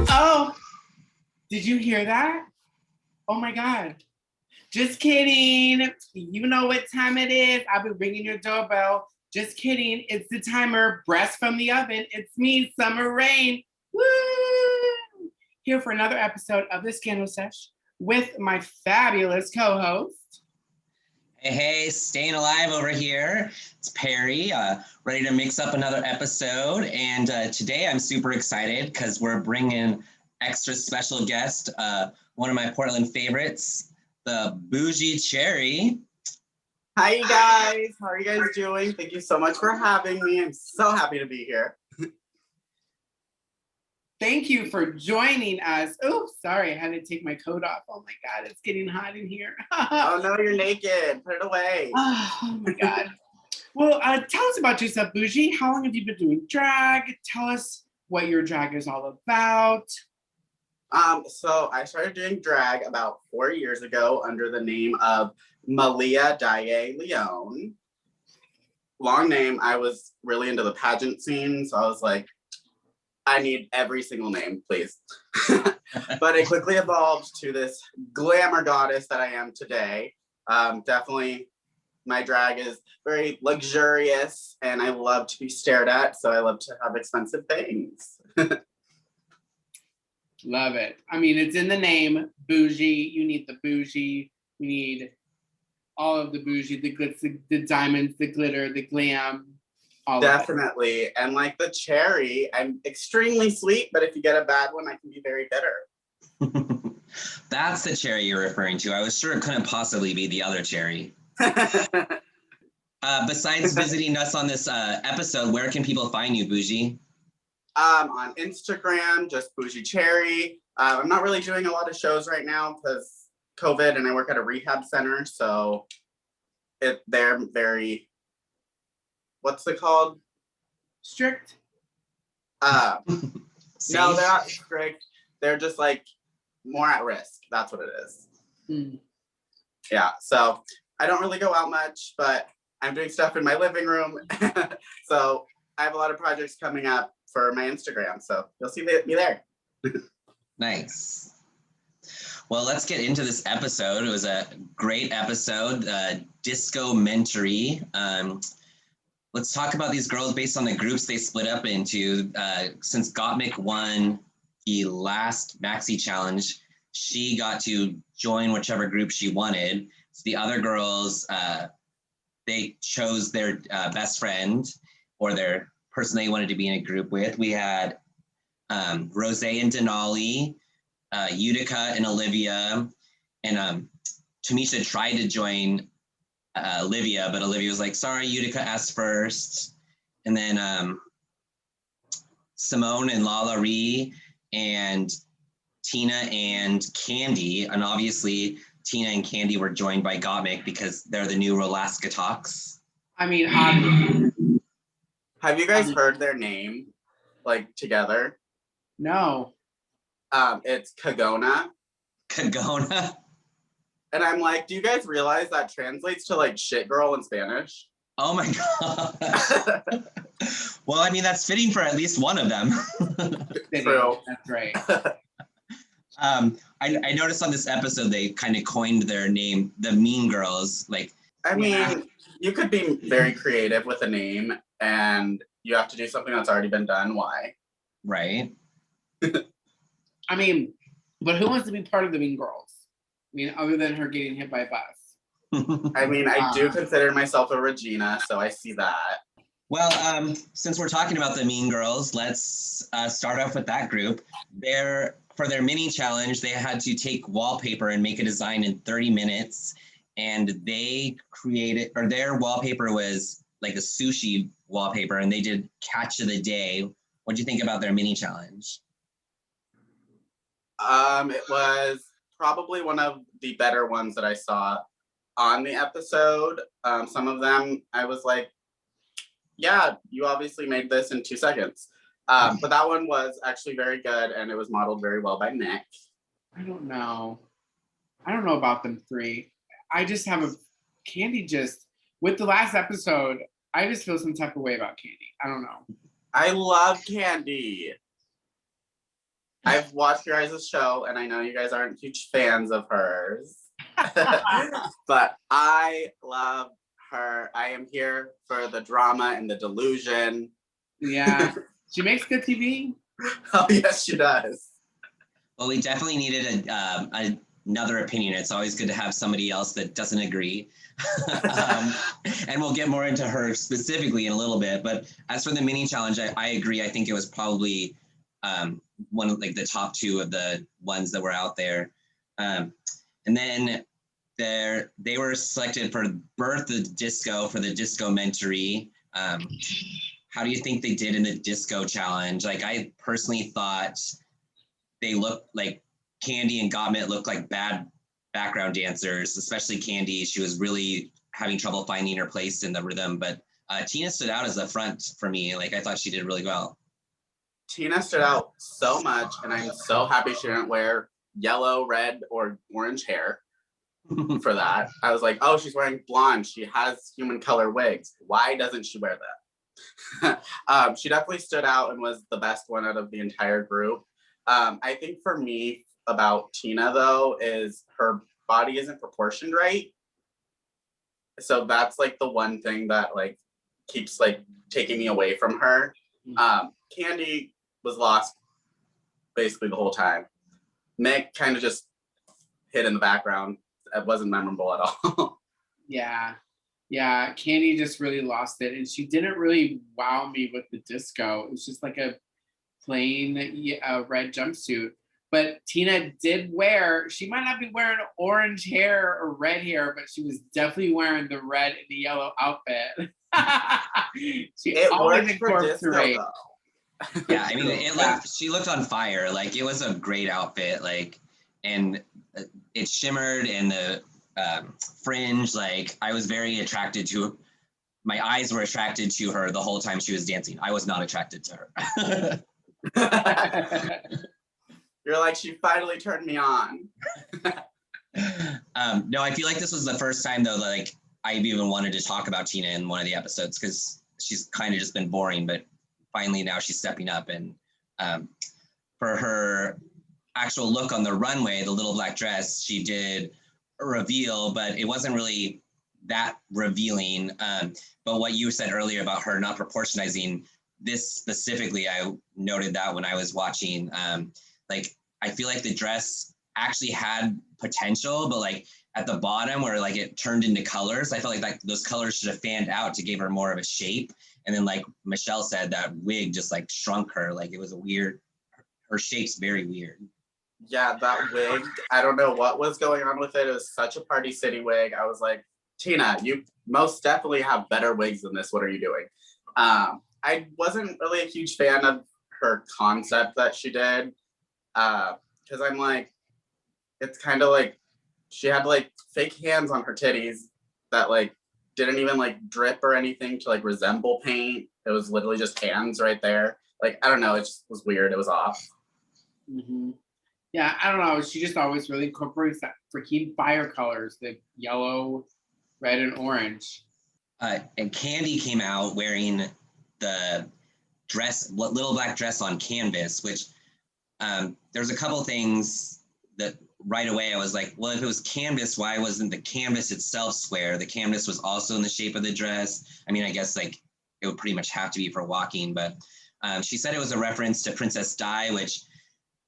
Oh, did you hear that? Oh my God. Just kidding. You know what time it is. I'll be ringing your doorbell. Just kidding. It's the timer. Breast from the oven. It's me, Summer Rayne. Woo! Here for another episode of the Scandal Sesh with my fabulous co-host. Hey, staying alive over here. It's Perry, ready to mix up another episode. And today I'm super excited because we're bringing extra special guest, one of my Portland favorites, the Boujee Cherry. Hi, you guys. How are you guys doing? Thank you so much for having me. I'm so happy to be here. Thank you for joining us. Oh, sorry, I had to take my coat off. Oh my God, it's getting hot in here. Oh no, you're naked. Put it away. Oh my God. Well, tell us about yourself, Boujee. How long have you been doing drag? Tell us what your drag is all about. So I started doing drag about 4 years ago under the name of Malia Daye Leone. Long name. I was really into the pageant scene, so I was like, I need every single name, please. But it quickly evolved to this glamour goddess that I am today. Definitely, my drag is very luxurious and I love to be stared at, so I love to have expensive things. Love it. I mean, it's in the name, bougie. You need the bougie. You need all of the bougie, the glitz, the diamonds, the glitter, the glam. Definitely. And like the cherry, I'm extremely sweet, but if you get a bad one, I can be very bitter. That's the cherry you're referring to. I was sure it couldn't possibly be the other cherry. Besides visiting us on this episode, where can people find you, Boujee? On Instagram, just BoujiestCherry. I'm not really doing a lot of shows right now because COVID and I work at a rehab center. So they're very, what's it called? Strict? No, they're not strict. They're just like more at risk. That's what it is. Mm. Yeah, so I don't really go out much, but I'm doing stuff in my living room. So I have a lot of projects coming up for my Instagram. So you'll see me there. Nice. Well, let's get into this episode. It was a great episode, Disco-Mentary. Let's talk about these girls based on the groups they split up into. Since Gottmik won the last Maxi Challenge, she got to join whichever group she wanted. So the other girls, they chose their best friend or their person they wanted to be in a group with. We had Rose and Denali, Utica and Olivia, and Tamisha tried to join Olivia, but Olivia was like, sorry, Utica asked first. And then Symone and Lala Ree and Tina and Kandy, and obviously Tina and Kandy were joined by Gottmik because they're the new Rolaska Talks. I mean, obviously. Have you guys heard their name, like, together? No. It's Kagona. Kagona? And I'm like, do you guys realize that translates to, like, shit girl in Spanish? Oh my God. Well, I mean, that's fitting for at least one of them. True. That's right. I noticed on this episode, they kind of coined their name, the Mean Girls. Like, I mean, you could be very creative with a name and you have to do something that's already been done. Why? Right. I mean, but who wants to be part of the Mean Girls? I mean, other than her getting hit by a bus. I mean, I do consider myself a Regina, so I see that. Well, since we're talking about the Mean Girls, let's start off with that group. For their mini challenge, they had to take wallpaper and make a design in 30 minutes. And they created, or their wallpaper was like a sushi wallpaper, and they did catch of the day. What do you think about their mini challenge? It was probably one of the better ones that I saw on the episode. Some of them, I was like, yeah, you obviously made this in 2 seconds. But that one was actually very good, and it was modeled very well by Nick. I don't know about them three. I just have Kandy just, with the last episode, I just feel some type of way about Kandy. I don't know. I love Kandy. I've watched your guys' show, and I know you guys aren't huge fans of hers. But I love her. I am here for the drama and the delusion. Yeah. She makes good TV. Oh, yes, she does. Well, we definitely needed another opinion. It's always good to have somebody else that doesn't agree. And we'll get more into her specifically in a little bit. But as for the mini challenge, I agree. I think it was probably one of like the top two of the ones that were out there. And then they were selected for Birth the Disco for the Disco-Mentary. How do you think they did in the disco challenge? Like, I personally thought they looked like Kandy and Gottmik looked like bad background dancers, especially Kandy. She was really having trouble finding her place in the rhythm, but Tina stood out as the front for me. Like, I thought she did really well. Tina stood out so much, and I'm so happy she didn't wear yellow, red, or orange hair for that. I was like, oh, she's wearing blonde. She has human color wigs. Why doesn't she wear that? She definitely stood out and was the best one out of the entire group. I think for me about Tina though is her body isn't proportioned right. So that's like the one thing that like keeps like taking me away from her. Kandy was lost basically the whole time. Mick kind of just hid in the background. It wasn't memorable at all. Yeah, Kandy just really lost it, and she didn't really wow me with the disco. It was just like a plain red jumpsuit. But Tina did wear, she might not be wearing orange hair or red hair, but she was definitely wearing the red and the yellow outfit. It worked for disco though. Yeah, I mean, she looked on fire. Like, it was a great outfit. Like, and it shimmered and the fringe. Like, I was very attracted to. My eyes were attracted to her the whole time she was dancing. I was not attracted to her. You're like, she finally turned me on. No, I feel like this was the first time though that like I even wanted to talk about Tina in one of the episodes because she's kind of just been boring, but finally now she's stepping up. And for her actual look on the runway, the little black dress, she did a reveal, but it wasn't really that revealing. But what you said earlier about her not proportionizing, this specifically, I noted that when I was watching. Like, I feel like the dress actually had potential, but like at the bottom where like it turned into colors, I felt like those colors should have fanned out to give her more of a shape. And then like Michelle said, that wig just like shrunk her. Like, it was a weird, her shape's very weird. Yeah, that wig, I don't know what was going on with it. It was such a Party City wig. I was like, Tina, you most definitely have better wigs than this. What are you doing? I wasn't really a huge fan of her concept that she did. Because I'm like, it's kind of like she had like fake hands on her titties that like didn't even like drip or anything to like resemble paint. It was literally just hands right there. Like, I don't know, it just was weird. It was off. Mm-hmm. Yeah, I don't know. She just always really incorporates that freaking fire colors, the yellow, red, and orange. And Kandy came out wearing the dress, little black dress on canvas, which there's a couple things that right away I was like, well, if it was canvas, why wasn't the canvas itself square? The canvas was also in the shape of the dress. I mean, I guess like it would pretty much have to be for walking, but she said it was a reference to Princess Di, which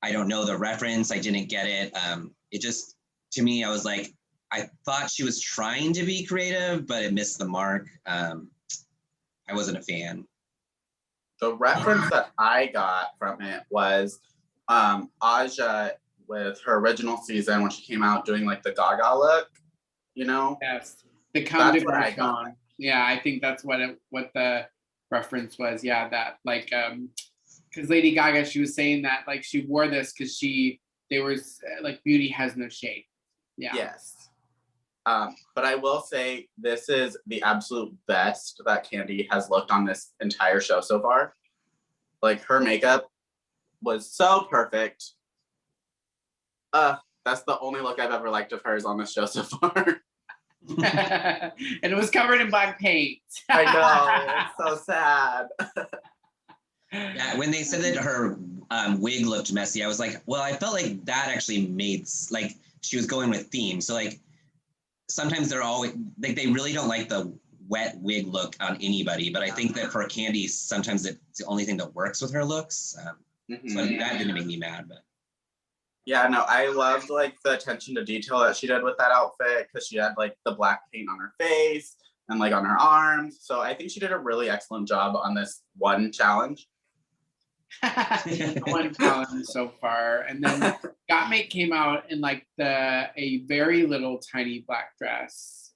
I don't know the reference. I didn't get it. It just, to me, I was like, I thought she was trying to be creative, but it missed the mark. I wasn't a fan. The reference that I got from it was Aja with her original season when she came out doing like the Gaga look, you know? Yes, the Comme des Garçons. Yeah, I think that's what the reference was. Yeah, that like because Lady Gaga, she was saying that like she wore this because they were like beauty has no shape. Yeah. Yes. But I will say this is the absolute best that Kandy has looked on this entire show so far. Like, her makeup was so perfect. That's the only look I've ever liked of hers on this show so far. And it was covered in black paint. I know, it's so sad. Yeah, when they said that her wig looked messy, I was like, well, I felt like that actually made, like, she was going with theme. So, like, sometimes they're always, like, they really don't like the wet wig look on anybody. But I think that for Kandy, sometimes it's the only thing that works with her looks. So that didn't make me mad, but. Yeah, no, I loved like the attention to detail that she did with that outfit because she had like the black paint on her face and like on her arms. So I think she did a really excellent job on this one challenge. One challenge so far, and then Gottmik came out in like a very little tiny black dress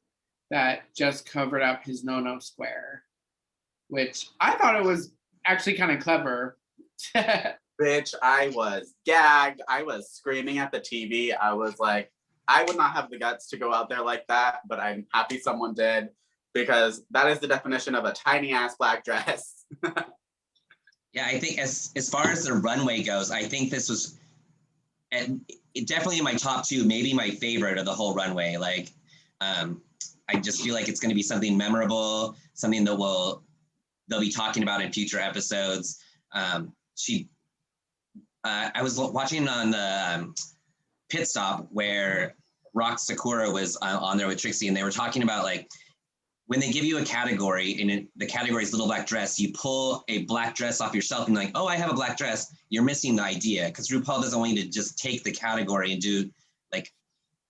that just covered up his no square, which I thought it was actually kind of clever. Bitch, I was gagged. I was screaming at the TV. I was like, I would not have the guts to go out there like that, but I'm happy someone did because that is the definition of a tiny ass black dress. Yeah, I think as far as the runway goes, I think this was definitely in my top two, maybe my favorite of the whole runway. Like, I just feel like it's going to be something memorable, something that they'll be talking about in future episodes. I was watching on the pit stop where Rock Sakura was on there with Trixie, and they were talking about like when they give you a category and the category is little black dress, you pull a black dress off yourself and like, oh, I have a black dress. You're missing the idea because RuPaul doesn't want you to just take the category and do like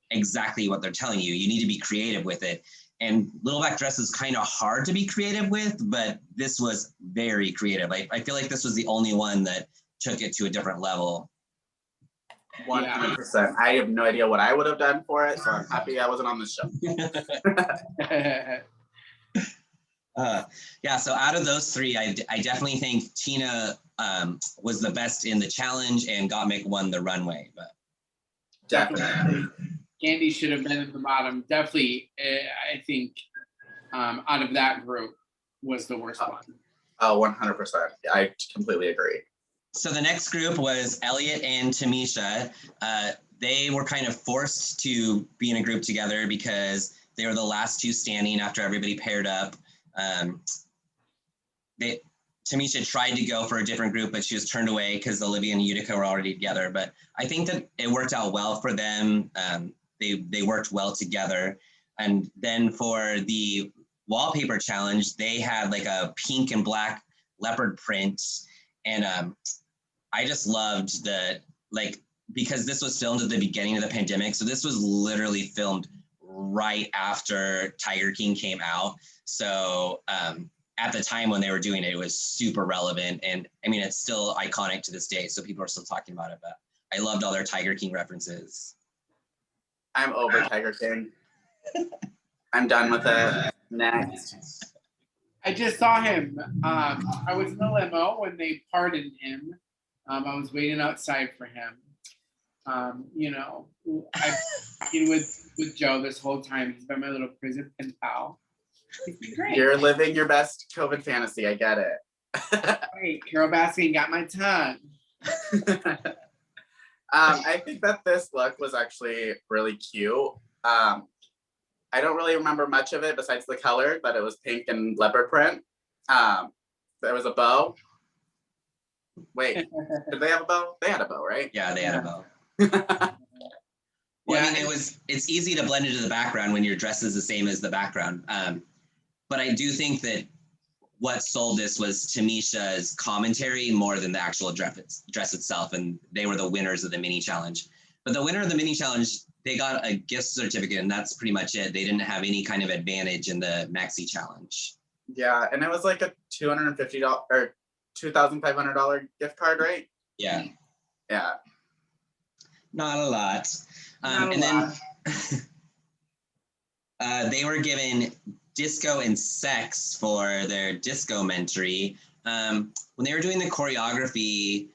exactly what they're telling you. You need to be creative with it. And little black dress is kind of hard to be creative with, but this was very creative. I feel like this was the only one that took it to a different level. 100%. I have no idea what I would have done for it, so I'm happy I wasn't on the show. Yeah, so out of those three, I definitely think Tina was the best in the challenge and Gottmik won the runway. But Definitely. Kandy should have been at the bottom. Definitely, I think out of that group was the worst one. Oh, 100%. I completely agree. So the next group was Elliott and Tamisha. They were kind of forced to be in a group together because they were the last two standing after everybody paired up. Tamisha tried to go for a different group, but she was turned away because Olivia and Utica were already together. But I think that it worked out well for them. They worked well together. And then for the wallpaper challenge, they had like a pink and black leopard print. And I just loved the, like, because this was filmed at the beginning of the pandemic. So this was literally filmed right after Tiger King came out. So at the time when they were doing it, it was super relevant. And I mean, it's still iconic to this day. So people are still talking about it, but I loved all their Tiger King references. I'm over Tiger King. I'm done with it. Next. I just saw him. I was in the limo when they pardoned him. I was waiting outside for him. You know, I've been with Joe this whole time. He's been my little prison pen pal. It's been great. You're living your best COVID fantasy. I get it. Great. Carol Baskin got my tongue. I think that this look was actually really cute. I don't really remember much of it besides the color, but it was pink and leopard print. There was a bow. Wait, did they have a bow? They had a bow, right? Yeah, they had a bow. Well, I mean, it's easy to blend into the background when your dress is the same as the background. But I do think that what sold this was Tamisha's commentary more than the actual dress itself, and they were the winners of the mini challenge. But the winner of the mini challenge, they got a gift certificate, and that's pretty much it. They didn't have any kind of advantage in the maxi challenge. Yeah, and it was like a $250 or $2,500 gift card, right? Yeah. Yeah. Not a lot. Then they were given disco and sex for their Disco-Mentary. When they were doing the choreography,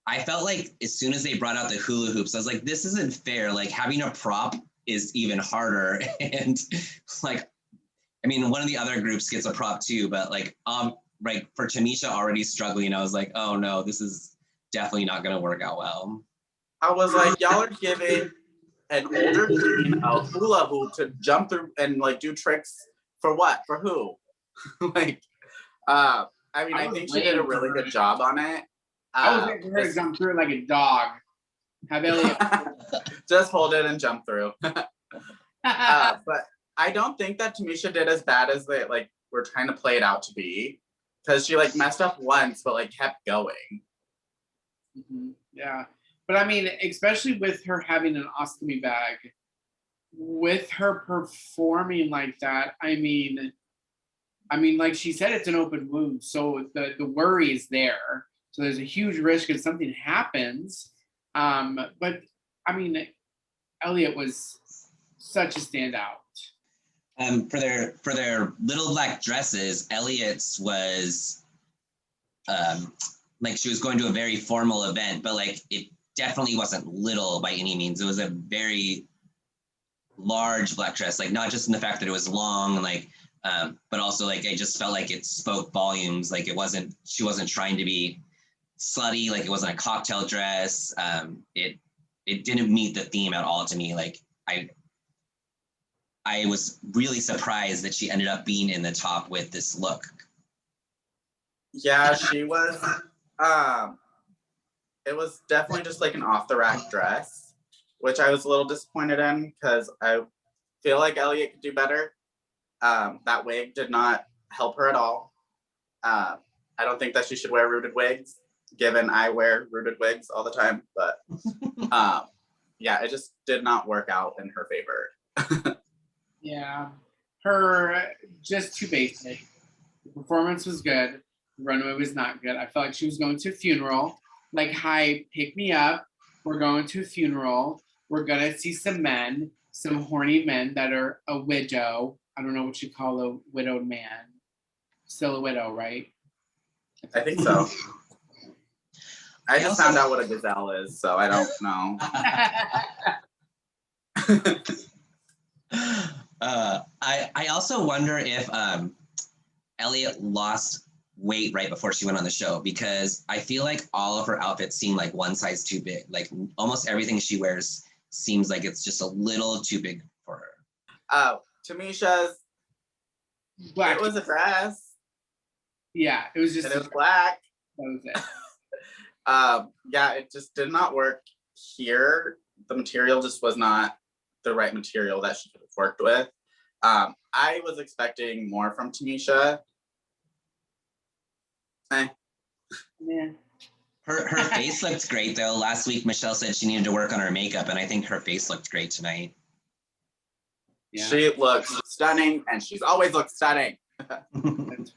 I felt like as soon as they brought out the hula hoops, I was like, this isn't fair. Like having a prop is even harder. And like, I mean, one of the other groups gets a prop too, but like for Tamisha already struggling, I was like, oh no, this is definitely not gonna work out well. I was like, y'all are giving an older queen a hula hoop to jump through and like do tricks for what? For who? Like, I mean, I think she waiting did a for really her. good job on it. I was waiting for her to jump through like a dog. Have Elliot. Just hold it and jump through. But I don't think that Tamisha did as bad as they like were trying to play it out to be, because she like messed up once, but like kept going. Yeah, but I mean, especially with her having an ostomy bag, with her performing like that, I mean, like she said, it's an open wound, so the worry is there. So there's a huge risk if something happens. But I mean, Elliot was such a standout. For their little black dresses, Elliot's was like she was going to a very formal event, but like it definitely wasn't little by any means. It was a very large black dress, like not just in the fact that it was long, like but also like I just felt like it spoke volumes. Like she wasn't trying to be slutty, like it wasn't a cocktail dress. It didn't meet the theme at all to me. Like I was really surprised that she ended up being in the top with this look. Yeah, she was. It was definitely just like an off the rack dress, which I was a little disappointed in because I feel like Elliot could do better. That wig did not help her at all. I don't think that she should wear rooted wigs, given I wear rooted wigs all the time. But yeah, it just did not work out in her favor. Yeah, her just too basic. The performance was good. The runway was not good. I felt like she was going to a funeral. Like, hi, pick me up. We're going to a funeral. We're gonna see some men, some horny men that are a widow. I don't know what you call a widowed man. Still a widow, right? I think so. I just found out what a gazelle is, so I don't know. I also wonder if Elliot lost weight right before she went on the show, because I feel like all of her outfits seem like one size too big. Like almost everything she wears seems like it's just a little too big for her. Oh, Tamisha's black. It was a dress. Yeah, it was just. And it was black. That was it. Yeah, it just did not work here. The material just was not the right material that she could have worked with. I was expecting more from Tamisha. Yeah. Her face looked great though. Last week Michelle said she needed to work on her makeup, and I think her face looked great tonight. Yeah. She looks stunning, and she's always looked stunning. That's right.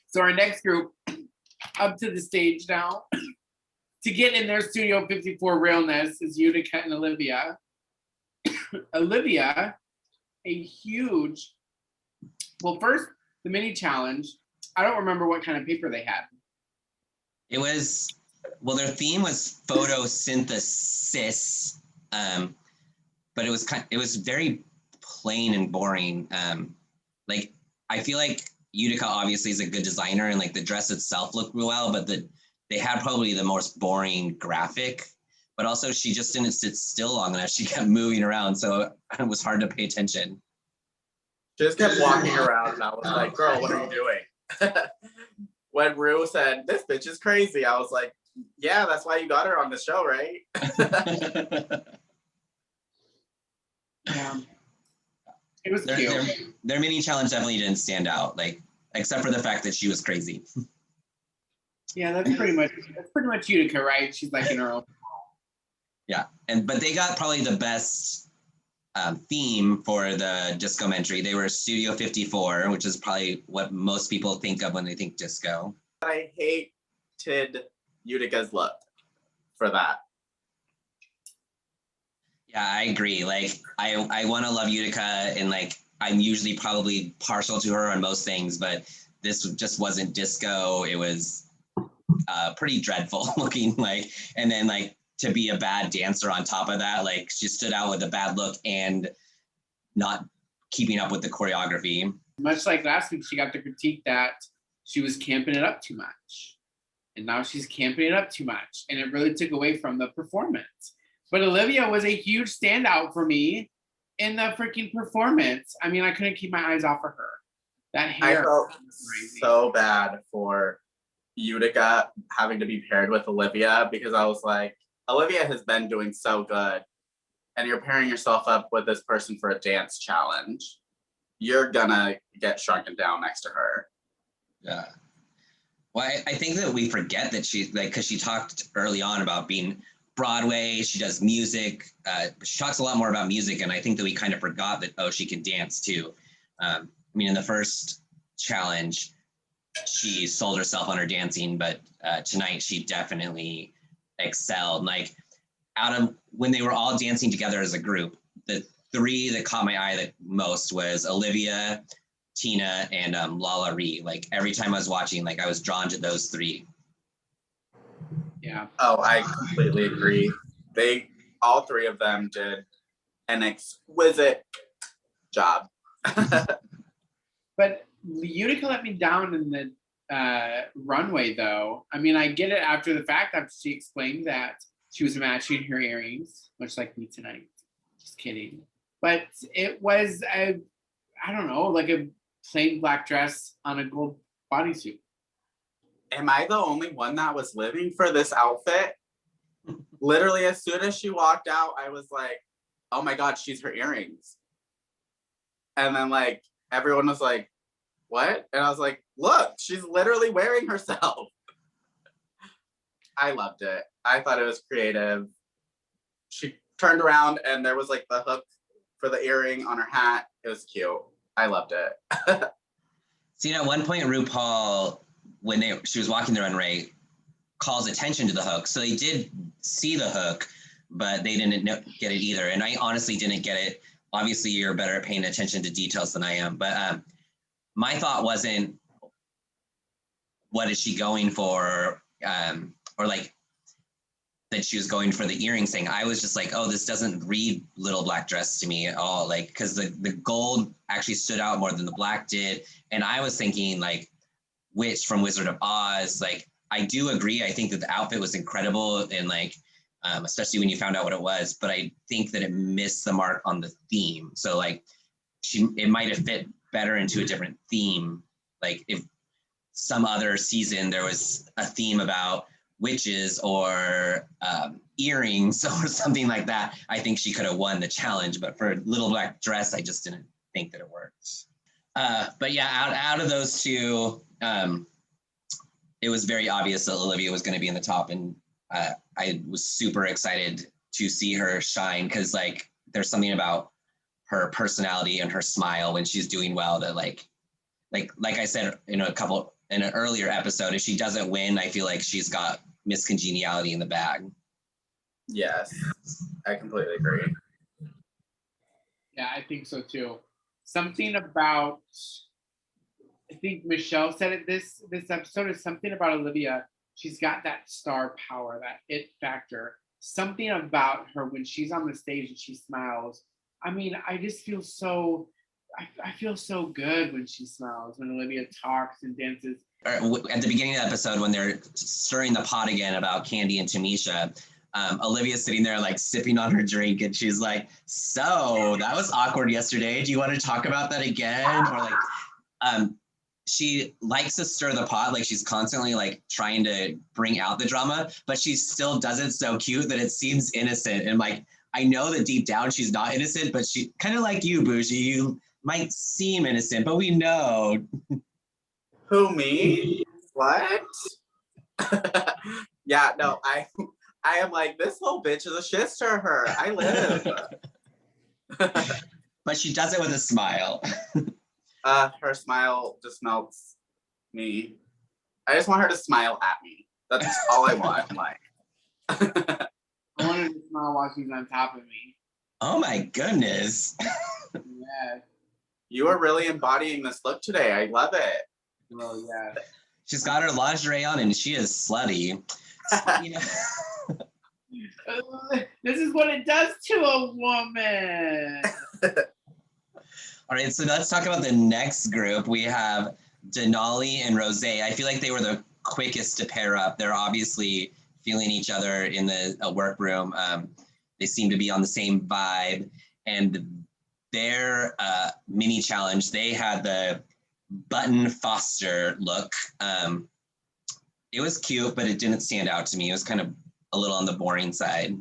So our next group up to the stage now to get in their Studio 54 realness is Utica and Olivia. Olivia, a huge, well, first, the mini challenge. I don't remember what kind of paper they had. It was, well, their theme was photosynthesis, but it was very plain and boring. Like, I feel like Utica obviously is a good designer, and like the dress itself looked well, but they had probably the most boring graphic. But also, she just didn't sit still long enough. She kept moving around, so it was hard to pay attention. She just kept walking around, and I was like, girl, what are you doing? When Rue said, this bitch is crazy, I was like, yeah, that's why you got her on the show, right? Yeah. It was cute. Their mini challenge definitely didn't stand out, like, except for the fact that she was crazy. Yeah, that's pretty much Utica, right? She's like in her own. Yeah, but they got probably the best theme for the Disco-Mentary. They were Studio 54, which is probably what most people think of when they think disco. I hated Utica's look for that. Yeah, I agree. Like, I want to love Utica, and like I'm usually probably partial to her on most things, but this just wasn't disco. It was pretty dreadful looking, like, and then like to be a bad dancer on top of that, like she stood out with a bad look and not keeping up with the choreography. Much like last week, she got the critique that she was camping it up too much. And now she's camping it up too much. And it really took away from the performance. But Olivia was a huge standout for me in the freaking performance. I mean, I couldn't keep my eyes off of her. That I hair. felt so bad for Utica having to be paired with Olivia because I was like, Olivia has been doing so good, and you're pairing yourself up with this person for a dance challenge. You're gonna get shrunken down next to her. Yeah. Well, I think that we forget that she, like, because she talked early on about being Broadway, she does music, she talks a lot more about music, and I think that we kind of forgot that, oh, she can dance too. I mean, in the first challenge, she sold herself on her dancing, but tonight she definitely excelled. Like, out of when they were all dancing together as a group, the three that caught my eye the most was Olivia, Tina, and Lala Ree. Like, every time I was watching, like, I was drawn to those three. Yeah. Oh, I completely agree. All three of them did an exquisite job. But Utica let me down in the runway, though. I mean, I get it after the fact, after she explained that she was matching her earrings, much like me tonight. Just kidding. But it was I don't know, like a plain black dress on a gold bodysuit. Am I the only one that was living for this outfit? Literally, as soon as she walked out, I was like, oh my God, she's her earrings. And then, like, everyone was like, what? And I was like, look, she's literally wearing herself. I loved it. I thought it was creative. She turned around and there was like the hook for the earring on her hat. It was cute. I loved it. See, at one point, RuPaul, when she was walking the runway, calls attention to the hook. So they did see the hook, but they didn't get it either. And I honestly didn't get it. Obviously, you're better at paying attention to details than I am. But my thought wasn't, what is she going for? Or like that she was going for the earrings thing. I was just like, oh, this doesn't read little black dress to me at all. Like, because the gold actually stood out more than the black did. And I was thinking like Witch from Wizard of Oz. Like, I do agree. I think that the outfit was incredible, and like, especially when you found out what it was, but I think that it missed the mark on the theme. So like, it might have fit better into a different theme. Like, if some other season there was a theme about witches or earrings or something like that, I think she could have won the challenge. But for Little Black Dress, I just didn't think that it worked. But yeah, out of those two, it was very obvious that Olivia was going to be in the top, and I was super excited to see her shine, because like, there's something about her personality and her smile when she's doing well that like I said in an earlier episode, if she doesn't win, I feel like she's got Miss Congeniality in the bag. Yes, I completely agree. Yeah, I think so too. Something about, I think Michelle said it this episode, is something about Olivia. She's got that star power, that it factor. Something about her when she's on the stage and she smiles. I mean, I just feel so, I feel so good when she smiles, when Olivia talks and dances. At the beginning of the episode, when they're stirring the pot again about Kandy and Tamisha, Olivia's sitting there like sipping on her drink, and she's like, so that was awkward yesterday. Do you want to talk about that again? Or like, she likes to stir the pot. Like, she's constantly like trying to bring out the drama, but she still does it so cute that it seems innocent. And like, I know that deep down she's not innocent, but she kind of like you, Boujee, you might seem innocent, but we know. Who, me? What? Yeah, no, I am like, this whole bitch is a shit stirrer. I live. But she does it with a smile. Her smile just melts me. I just want her to smile at me. That's all I want. Like, I want her to smile while she's on top of me. Oh my goodness. Yeah. You are really embodying this look today. I love it. Well, yeah. She's got her lingerie on and she is slutty. You know. This is what it does to a woman. All right, so let's talk about the next group. We have Denali and Rose. I feel like they were the quickest to pair up. They're obviously feeling each other in the workroom. They seem to be on the same vibe. And their mini challenge, they had the button Foster look. It was cute, but it didn't stand out to me. It was kind of a little on the boring side.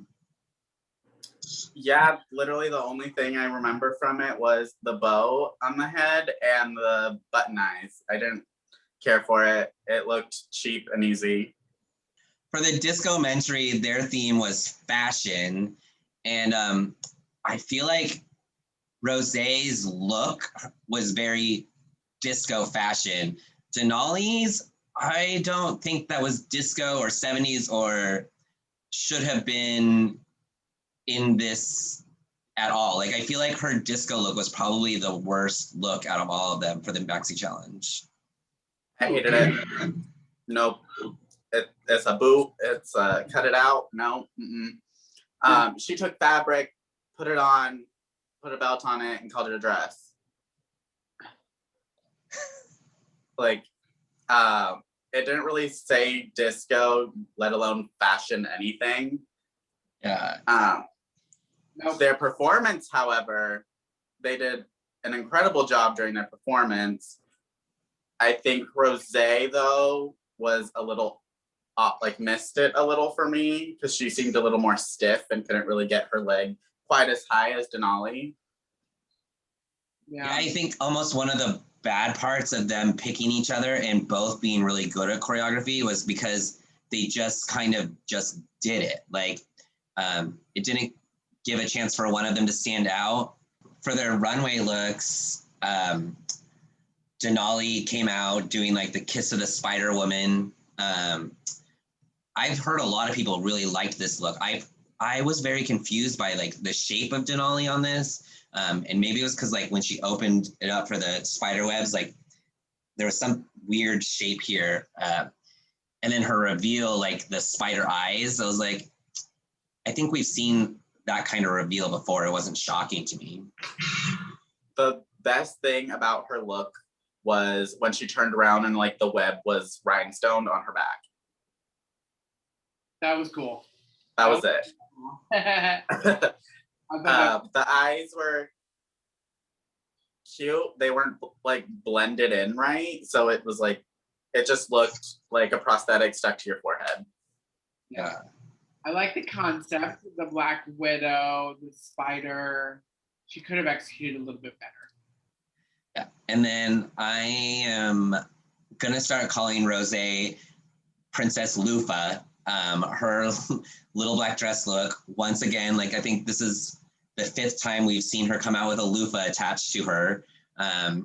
Yeah, literally the only thing I remember from it was the bow on the head and the button eyes. I didn't care for it. It looked cheap and easy. For the Disco-Mentary, their theme was fashion. And I feel like Rosé's look was very disco fashion. Denali's, I don't think that was disco or 70s or should have been in this at all. Like, I feel like her disco look was probably the worst look out of all of them for the Maxi Challenge. I hated it. Nope. It's a boot. It's cut it out. No. She took fabric, put it on, put a belt on it, and called it a dress. Like, it didn't really say disco, let alone fashion anything. Yeah. Their performance, however, they did an incredible job during their performance. I think Rosé, though, was a little missed it a little for me because she seemed a little more stiff and couldn't really get her leg quite as high as Denali. Yeah, I think almost one of the bad parts of them picking each other and both being really good at choreography was because they just kind of just did it. Like, it didn't give a chance for one of them to stand out. For their runway looks, Denali came out doing like the Kiss of the Spider Woman. I've heard a lot of people really liked this look. I was very confused by like the shape of Denali on this. And maybe it was because like when she opened it up for the spider webs, like there was some weird shape here. And then her reveal, like the spider eyes, I was like, I think we've seen that kind of reveal before. It wasn't shocking to me. The best thing about her look was when she turned around and like the web was rhinestoned on her back. That was cool. That was it. The eyes were cute. They weren't like blended in right. So it was like, it just looked like a prosthetic stuck to your forehead. Yeah. I like the concept, the Black Widow, the spider. She could have executed a little bit better. Yeah. And then I am going to start calling Rosé Princess Lufa. Her little black dress look, once again, like I think this is the 5th time we've seen her come out with a loofah attached to her. I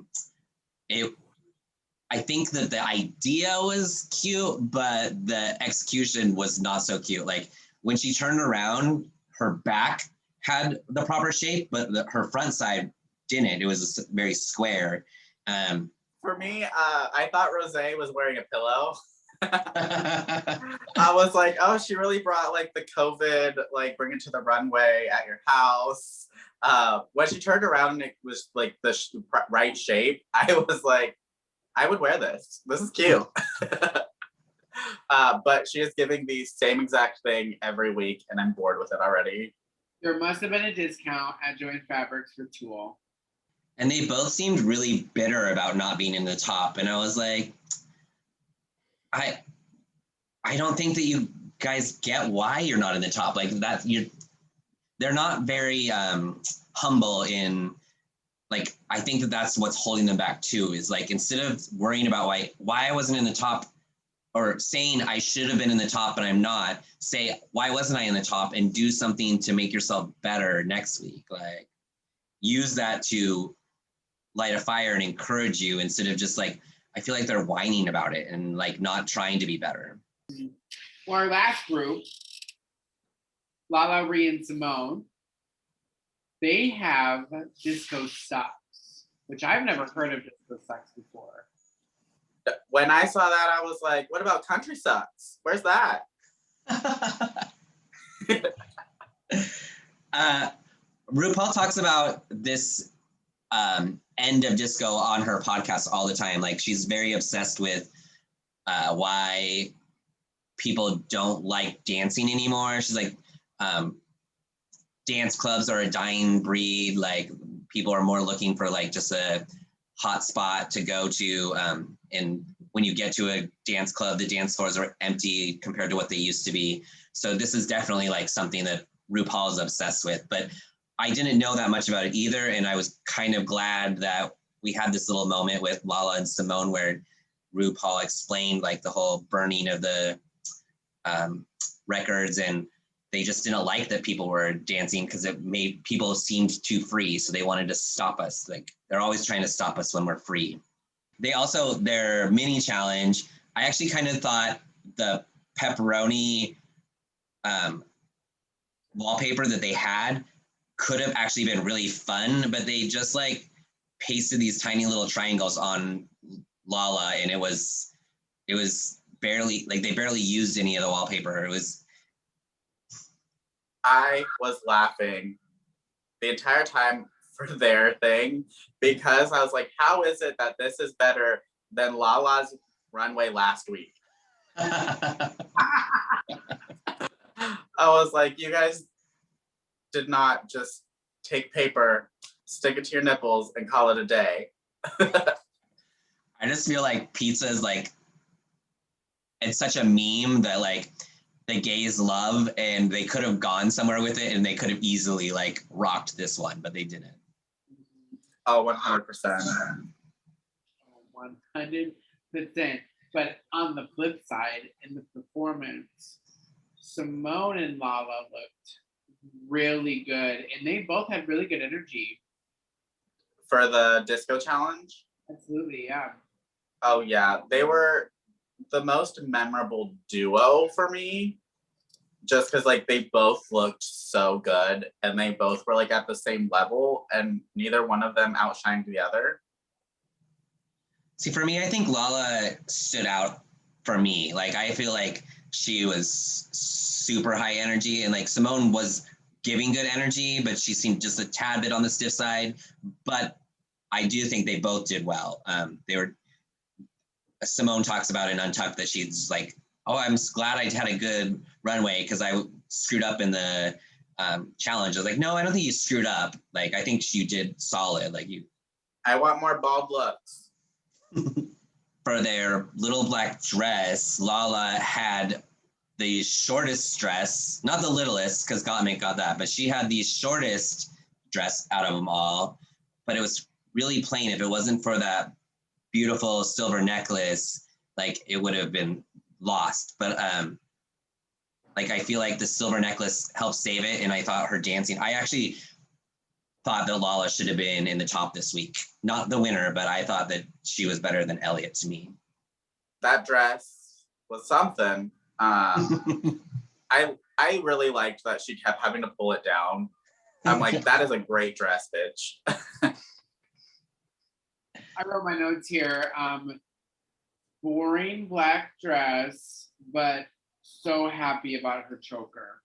think that the idea was cute, but the execution was not so cute. Like when she turned around, her back had the proper shape, but her front side didn't. It was very square. For me, I thought Rosé was wearing a pillow. I was like, oh, she really brought like the COVID, like bring it to the runway at your house. When she turned around and it was like the right shape, I was like, I would wear this. This is cute. But she is giving the same exact thing every week, and I'm bored with it already. There must have been a discount at Joanne Fabrics for Tool. And they both seemed really bitter about not being in the top. And I was like, I don't think that you guys get why you're not in the top. Like that, they're not very humble in, like, I think that that's what's holding them back too, is like, instead of worrying about why I wasn't in the top or saying I should have been in the top and I'm not, say, why wasn't I in the top and do something to make yourself better next week. Like use that to light a fire and encourage you instead of just like, I feel like they're whining about it and like not trying to be better. Well, our last group, Lala Ree and Symone, they have Disco Sucks, which I've never heard of Disco Sucks before. When I saw that, I was like, what about Country Sucks? Where's that? RuPaul talks about this end of disco on her podcast all the time. Like she's very obsessed with why people don't like dancing anymore. She's like, dance clubs are a dying breed. Like people are more looking for like just a hot spot to go to. And when you get to a dance club, the dance floors are empty compared to what they used to be. So this is definitely like something that RuPaul is obsessed with. But I didn't know that much about it either. And I was kind of glad that we had this little moment with Lala and Symone where RuPaul explained like the whole burning of the records, and they just didn't like that people were dancing because it made people seemed too free. So they wanted to stop us. Like they're always trying to stop us when we're free. They also, their mini challenge, I actually kind of thought the pepperoni wallpaper that they had could have actually been really fun, but they just like pasted these tiny little triangles on Lala, and it was barely, like they barely used any of the wallpaper. I was laughing the entire time for their thing because I was like, how is it that this is better than Lala's runway last week? I was like, you guys did not just take paper, stick it to your nipples, and call it a day. I just feel like pizza is like, it's such a meme that like the gays love, and they could have gone somewhere with it and they could have easily like rocked this one, but they didn't. Oh, 100%. 100%. But on the flip side, in the performance, Symone and Lala looked really good, and they both had really good energy. For the disco challenge? Absolutely, yeah. Oh, yeah. They were the most memorable duo for me, just because like they both looked so good and they both were like at the same level and neither one of them outshined the other. See, for me, I think Lala stood out for me. Like, I feel like she was super high energy, and like Symone was giving good energy, but she seemed just a tad bit on the stiff side. But I do think they both did well. Symone talks about in Untucked that she's like, oh, I'm glad I had a good runway because I screwed up in the challenge. I was like, no, I don't think you screwed up. Like, I think you did solid. Like I want more bald looks. For their little black dress, Lala had the shortest dress, not the littlest, because Gottmik got that, but she had the shortest dress out of them all. But it was really plain. If it wasn't for that beautiful silver necklace, like it would have been lost. But like I feel like the silver necklace helped save it, and I thought her dancing, I actually thought that Lala should have been in the top this week. Not the winner, but I thought that she was better than Elliott to me. That dress was something. I really liked that she kept having to pull it down. I'm like, that is a great dress, bitch. I wrote my notes here. Boring black dress, but so happy about her choker.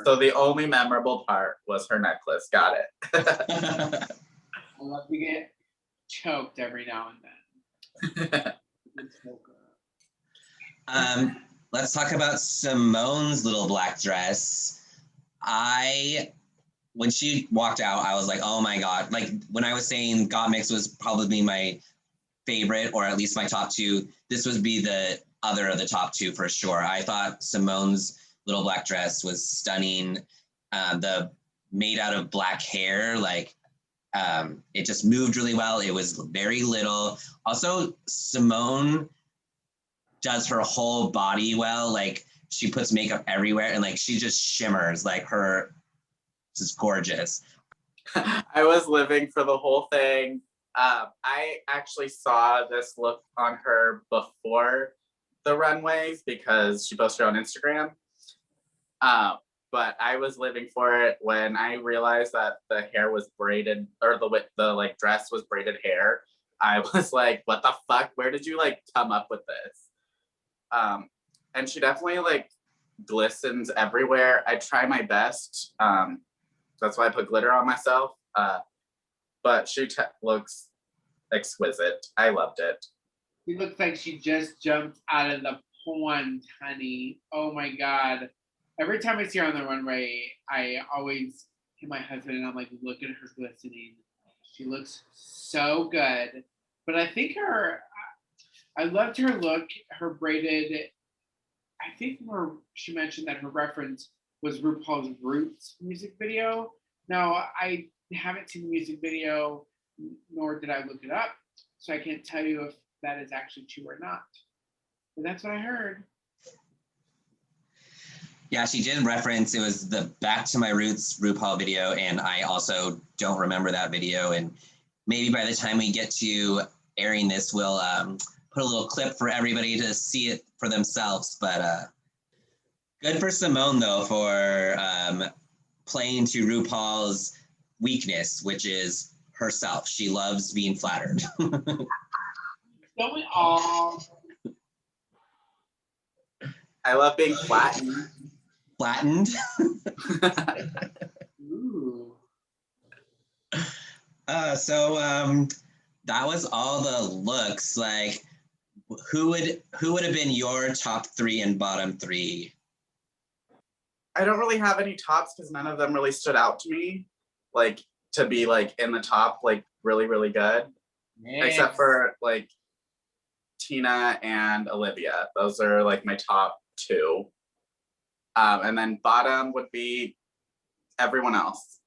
So the only memorable part was her necklace. Got it. I love to get choked every now and then. Let's talk about Symone's little black dress. When she walked out, I was like, oh my God. Like when I was saying Gottmik was probably my favorite, or at least my top two, this would be the other of the top two for sure. I thought Symone's little black dress was stunning. The made out of black hair, like it just moved really well. It was very little. Also, Symone does her whole body well. Like she puts makeup everywhere and like she just shimmers. Like her, this is gorgeous. I was living for the whole thing. I actually saw this look on her before the runways because she posted on Instagram. But I was living for it when I realized that the hair was braided, or the like dress was braided hair. I was like, what the fuck? Where did you like come up with this? And she definitely like glistens everywhere. I try my best. That's why I put glitter on myself. But she looks exquisite. I loved it. She looks like she just jumped out of the pond, honey. Oh my God. Every time I see her on the runway, I always hit my husband and I'm like, look at her glistening. She looks so good. But I think I loved her look, her braided. I think she mentioned that her reference was RuPaul's Roots music video. Now, I haven't seen the music video, nor did I look it up, so I can't tell you if that is actually true or not. But that's what I heard. Yeah, she did reference, it was the Back to My Roots RuPaul video, and I also don't remember that video. And maybe by the time we get to airing this, we'll put a little clip for everybody to see it for themselves. But good for Symone, though, for playing to RuPaul's weakness, which is herself. She loves being flattered. Don't we all? I love being flattened. Flattened? Ooh. So that was all the looks. Like, who would have been your top 3 and bottom 3? I don't really have any tops because none of them really stood out to me, like to be like in the top, like really, really good. Yes. Except for like Tina and Olivia. Those are like my top 2. And then bottom would be everyone else.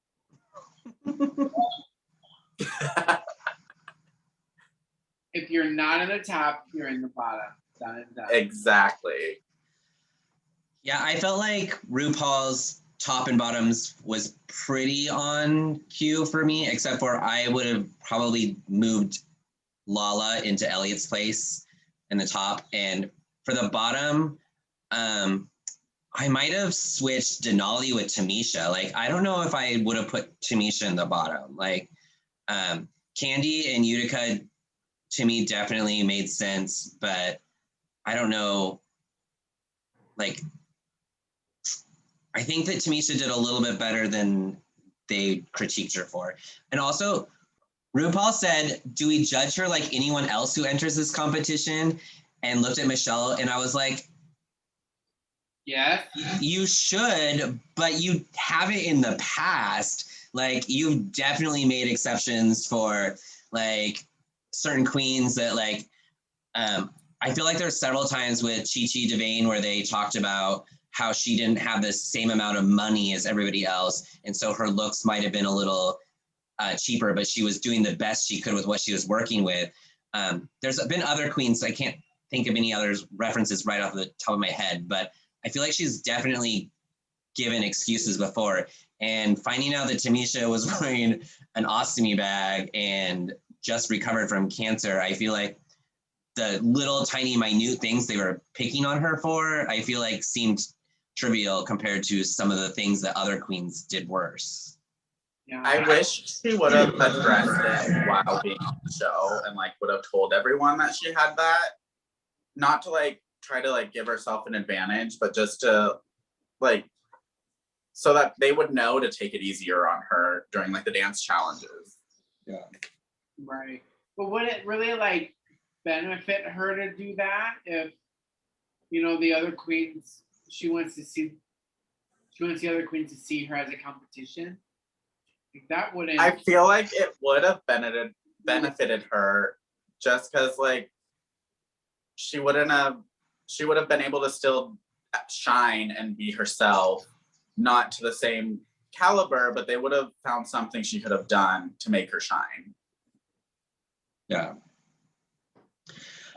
If you're not in the top, you're in the bottom. Done and done. Exactly. Yeah, I felt like RuPaul's top and bottoms was pretty on cue for me, except for I would have probably moved Lala into Elliot's place in the top. And for the bottom, I might have switched Denali with Tamisha. Like, I don't know if I would have put Tamisha in the bottom. Like, Kandy and Utica, to me, definitely made sense, but I don't know. Like, I think that Tamisha did a little bit better than they critiqued her for. And also, RuPaul said, do we judge her like anyone else who enters this competition? And looked at Michelle, and I was like, yes. You should, but you haven't in the past. Like, you've definitely made exceptions for like certain queens that like, I feel like there's several times with Chi Chi DeVayne where they talked about how she didn't have the same amount of money as everybody else. And so her looks might have been a little cheaper, but she was doing the best she could with what she was working with. There's been other queens, I can't think of any other references right off the top of my head, but I feel like she's definitely given excuses before. And finding out that Tamisha was wearing an ostomy bag and just recovered from cancer, I feel like the little tiny minute things they were picking on her for, I feel like seemed trivial compared to some of the things that other queens did worse. Yeah. I wish she would have addressed it while being on the show and like would have told everyone that she had that. Not to like try to like give herself an advantage, but just to like so that they would know to take it easier on her during like the dance challenges. Yeah. Right. But would it really like benefit her to do that if, you know, the other queens, she wants the other queens to see her as a competition? Like, that wouldn't. I feel like it would have benefited her just because like she would have been able to still shine and be herself, not to the same caliber, but they would have found something she could have done to make her shine. Yeah.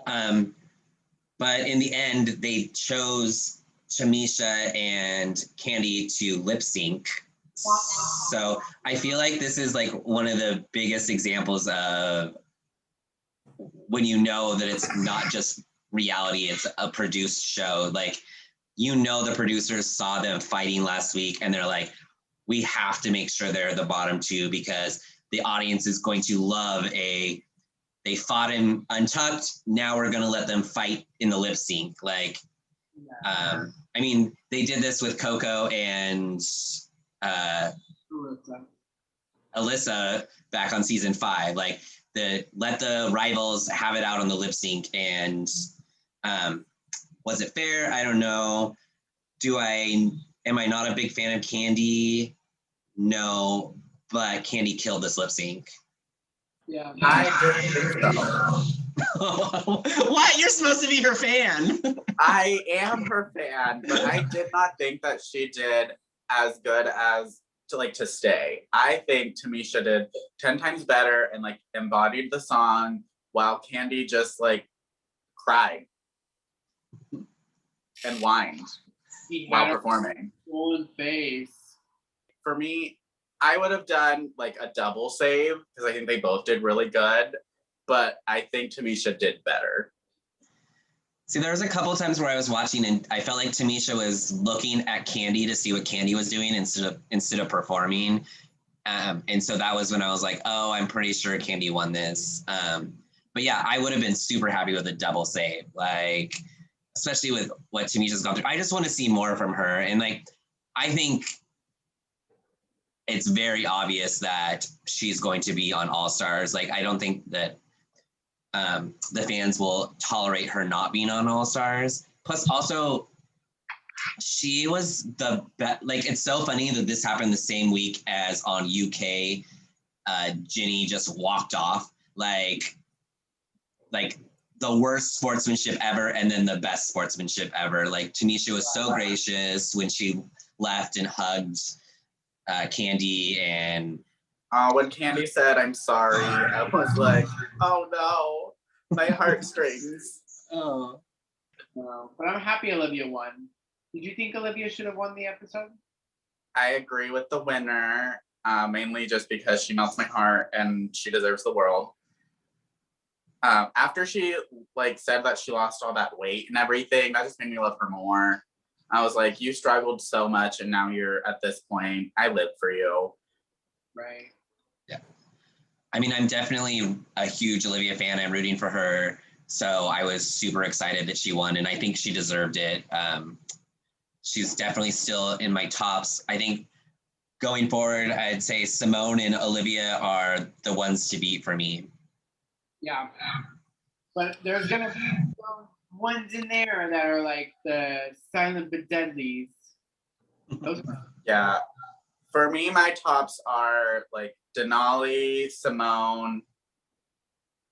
But in the end, they chose Tamisha and Kandy to lip sync. So I feel like this is like one of the biggest examples of when you know that it's not just reality, it's a produced show. Like, you know, the producers saw them fighting last week and they're like, we have to make sure they're the bottom 2 because the audience is going to love they fought in Untucked, now we're going to let them fight in the lip sync. Like, I mean, they did this with Coco and Alyssa back on season 5. Like, let the rivals have it out on the lip sync. And was it fair? I don't know. Am I not a big fan of Kandy? No, but Kandy killed this lip sync. Yeah. I didn't think so. What? You're supposed to be her fan. I am her fan, but I did not think that she did as good as to stay. I think Tamisha did 10 times better and like embodied the song while Kandy just like cried and whined while performing. Swollen face. For me, I would have done like a double save because I think they both did really good, but I think Tamisha did better. See, there was a couple of times where I was watching and I felt like Tamisha was looking at Kandy to see what Kandy was doing instead of performing. And so that was when I was like, oh, I'm pretty sure Kandy won this. But yeah, I would have been super happy with a double save, like, especially with what Tamisha's gone through. I just want to see more from her. And like, I think it's very obvious that she's going to be on All Stars. Like, I don't think that the fans will tolerate her not being on All Stars. Plus, also, she was the best. Like, it's so funny that this happened the same week as on UK. Ginny just walked off, like the worst sportsmanship ever, and then the best sportsmanship ever. Like, Tamisha was so gracious when she left and hugged Kandy, and when Kandy said, "I'm sorry," I was like, "Oh no, my heartstrings." Oh, no. But I'm happy Olivia won. Did you think Olivia should have won the episode? I agree with the winner, mainly just because she melts my heart and she deserves the world. After she like said that she lost all that weight and everything, that just made me love her more. I was like, you struggled so much and now you're at this point. I live for you. Right. Yeah. I mean, I'm definitely a huge Olivia fan. I'm rooting for her. So I was super excited that she won, and I think she deserved it. She's definitely still in my tops. I think going forward, I'd say Symone and Olivia are the ones to beat for me. Yeah. But there's going to be some ones in there that are like the silent but deadlies. Yeah. For me, my tops are like Denali, Symone.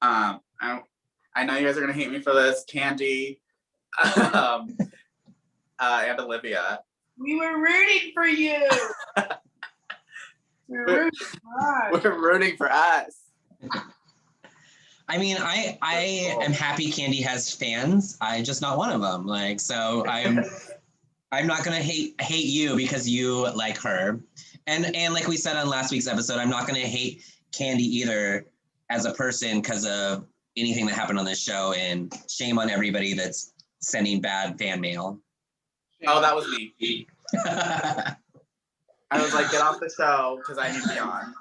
I know you guys are going to hate me for this. Kandy, and Olivia. We were rooting for you. We're rooting for us. I mean, I am happy Kandy has fans. I'm just not one of them. Like, so I'm not gonna hate you because you like her, and like we said on last week's episode, I'm not gonna hate Kandy either as a person because of anything that happened on this show. And shame on everybody that's sending bad fan mail. Oh, that was me. I was like, get off the show because I need to be on.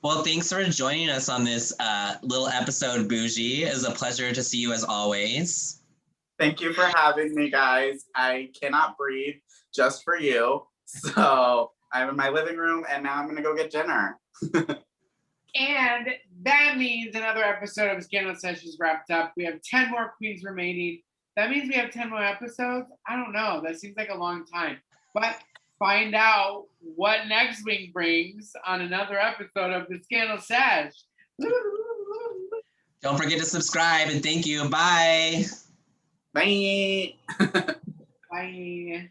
Well, thanks for joining us on this little episode, Boujee. It was a pleasure to see you as always. Thank you for having me, guys. I cannot breathe just for you. So I'm in my living room and now I'm going to go get dinner. And that means another episode of Scandal Sesh is wrapped up. We have 10 more queens remaining. That means we have 10 more episodes? I don't know. That seems like a long time. But find out what next week brings on another episode of the Scandal Sesh. Don't forget to subscribe, and thank you. Bye. Bye. Bye.